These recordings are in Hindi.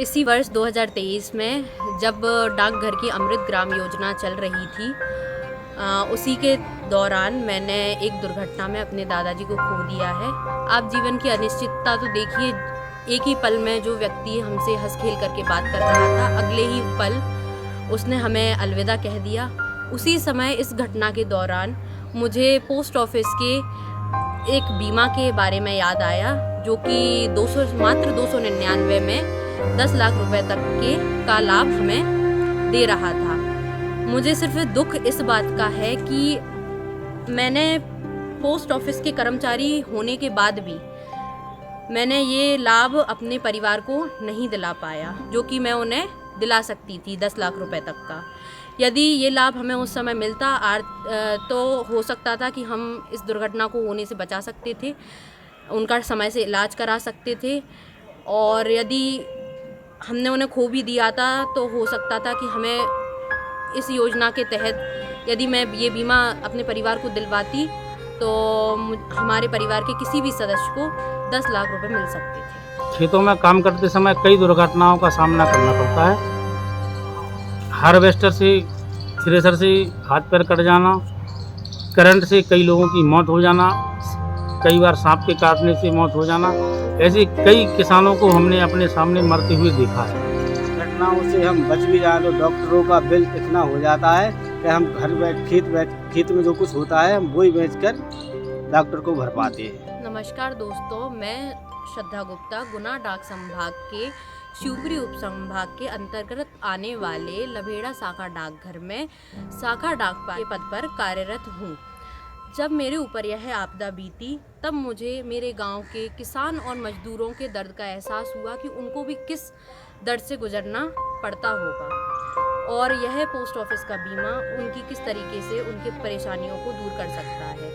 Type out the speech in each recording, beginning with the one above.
इसी वर्ष 2023 में जब डाकघर की अमृत ग्राम योजना चल रही थी, उसी के दौरान मैंने एक दुर्घटना में अपने दादाजी को खो दिया है। आप जीवन की अनिश्चितता तो देखिए, एक ही पल में जो व्यक्ति हमसे हंस खेल करके बात कर रहा था, अगले ही पल उसने हमें अलविदा कह दिया। उसी समय इस घटना के दौरान मुझे पोस्ट ऑफिस के एक बीमा के बारे में याद आया, जो कि मात्र 299 में 10 लाख रुपए तक के का लाभ हमें दे रहा था। मुझे सिर्फ दुख इस बात का है कि मैंने पोस्ट ऑफिस के कर्मचारी होने के बाद भी मैंने ये लाभ अपने परिवार को नहीं दिला पाया, जो कि मैं उन्हें दिला सकती थी 10 लाख रुपए तक का। यदि ये लाभ हमें उस समय मिलता तो हो सकता था कि हम इस दुर्घटना को होने से बचा सकते थे, उनका समय से इलाज करा सकते थे। और यदि हमने उन्हें खो भी दिया था तो हो सकता था कि हमें इस योजना के तहत यदि मैं ये बीमा अपने परिवार को दिलवाती तो हमारे परिवार के किसी भी सदस्य को 10 लाख रुपए मिल सकते थे। खेतों में काम करते समय कई दुर्घटनाओं का सामना करना पड़ता है। हार्वेस्टर से, थ्रेसर से हाथ पैर कट जाना, करंट से कई लोगों की मौत हो जाना, कई बार सांप के काटने से मौत हो जाना, ऐसे कई किसानों को हमने अपने सामने मरते हुए देखा है। घटनाओं से हम बच भी जाएं तो डॉक्टरों का बिल इतना हो जाता है कि हम खेत में जो कुछ होता है हम वही बेचकर डॉक्टर को भर पाते हैं। नमस्कार दोस्तों, मैं श्रद्धा गुप्ता गुना डाक संभाग के शिवपुरी उप संभाग के अंतर्गत आने वाले लभेड़ा शाखा डाकघर में शाखा डाकपाल के पद पर कार्यरत हूँ। जब मेरे ऊपर यह आपदा बीती तब मुझे मेरे गांव के किसान और मजदूरों के दर्द का एहसास हुआ कि उनको भी किस दर्द से गुजरना पड़ता होगा और यह पोस्ट ऑफिस का बीमा उनकी किस तरीके से उनकी परेशानियों को दूर कर सकता है।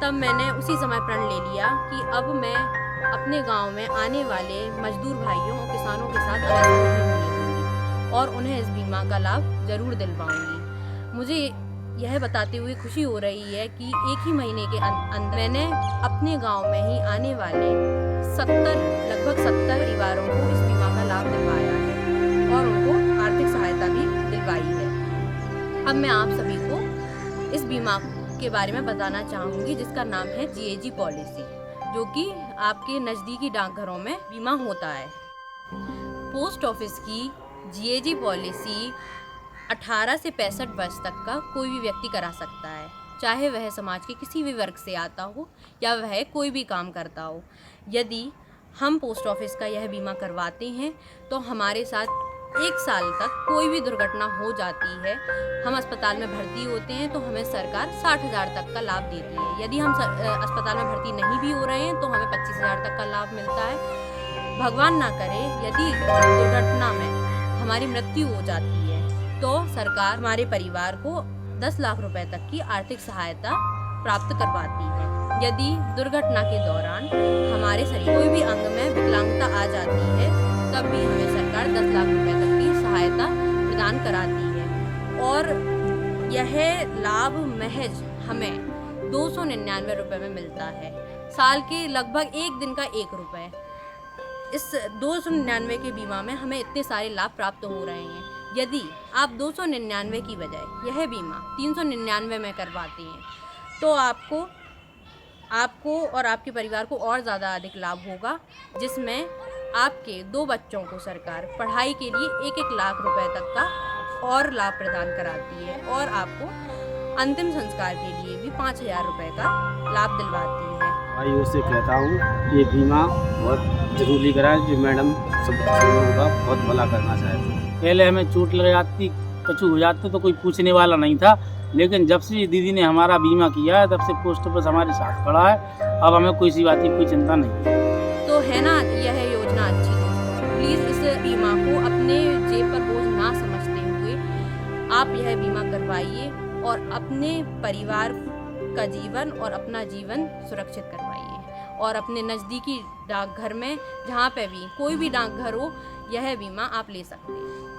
तब मैंने उसी समय प्रण ले लिया कि अब मैं अपने गांव में आने वाले मजदूर भाइयों और किसानों के साथ ऐसा नहीं होने दूंगी और उन्हें इस बीमा का लाभ जरूर दिलवाऊंगी। मुझे यह बताते हुए खुशी हो रही है कि एक ही महीने के अंदर मैंने अपने गांव में ही आने वाले लगभग 70 परिवारों को इस बीमा का लाभ दिलवाया है और उनको आर्थिक सहायता भी दिलवाई है। अब मैं आप सभी को इस बीमा के बारे में बताना चाहूँगी, जिसका नाम है जीएजी पॉलिसी, जो कि आपके नज़दीकी डाकघरों में बीमा होता है। पोस्ट ऑफिस की जीएजी पॉलिसी 18 से 65 वर्ष तक का कोई भी व्यक्ति करा सकता है, चाहे वह समाज के किसी भी वर्ग से आता हो या वह कोई भी काम करता हो। यदि हम पोस्ट ऑफिस का यह बीमा करवाते हैं तो हमारे साथ 1 साल तक कोई भी दुर्घटना हो जाती है, हम अस्पताल में भर्ती होते हैं तो हमें सरकार 60,000 तक का लाभ देती है। यदि हम अस्पताल में भर्ती नहीं भी हो रहे हैं तो हमें 25,000 तक का लाभ मिलता है। भगवान ना करे यदि दुर्घटना में हमारी मृत्यु हो जाती है तो सरकार हमारे परिवार को 10 लाख रुपए तक की आर्थिक सहायता प्राप्त करवाती है। यदि दुर्घटना के दौरान हमारे शरीर कोई भी अंग में विकलांगता आ जाती है तब भी हमें सरकार 10 लाख रुपए तक की सहायता प्रदान कराती है और यह लाभ महज हमें 299 रुपए में मिलता है। साल के लगभग 1 दिन का 1 रुपए। इस 299 के बीमा में हमें इतने सारे लाभ प्राप्त हो रहे हैं। यदि आप 299 की बजाय यह बीमा 399 में करवाते हैं तो आपको और आपके परिवार को और ज़्यादा अधिक लाभ होगा, जिसमें आपके 2 बच्चों को सरकार पढ़ाई के लिए 1-1 लाख रुपए तक का और लाभ प्रदान कराती है और आपको अंतिम संस्कार के लिए भी 5,000 रुपए का लाभ दिलवाती है। भाइयों से कहता हूँ ये बीमा बहुत जरूरी कराएं, जो मैडम सब लोगों का बहुत भला करना चाहते हैं। पहले हमें चोट लग जाती, कचू हो जाते तो कोई पूछने वाला नहीं था, लेकिन जब से दीदी ने हमारा बीमा किया है तब से पोस्ट ऑफिस हमारे साथ खड़ा है। अब हमें कोई सी बात की कोई चिंता नहीं। तो है ना यह योजना अच्छी दोस्तों। प्लीज़ इस बीमा को अपने जेब पर बोझ ना समझते हुए आप यह बीमा करवाइए और अपने परिवार का जीवन और अपना जीवन सुरक्षित करवाइए और अपने नज़दीकी डाकघर में, जहाँ पे भी कोई भी डाकघर हो, यह बीमा आप ले सकते हैं।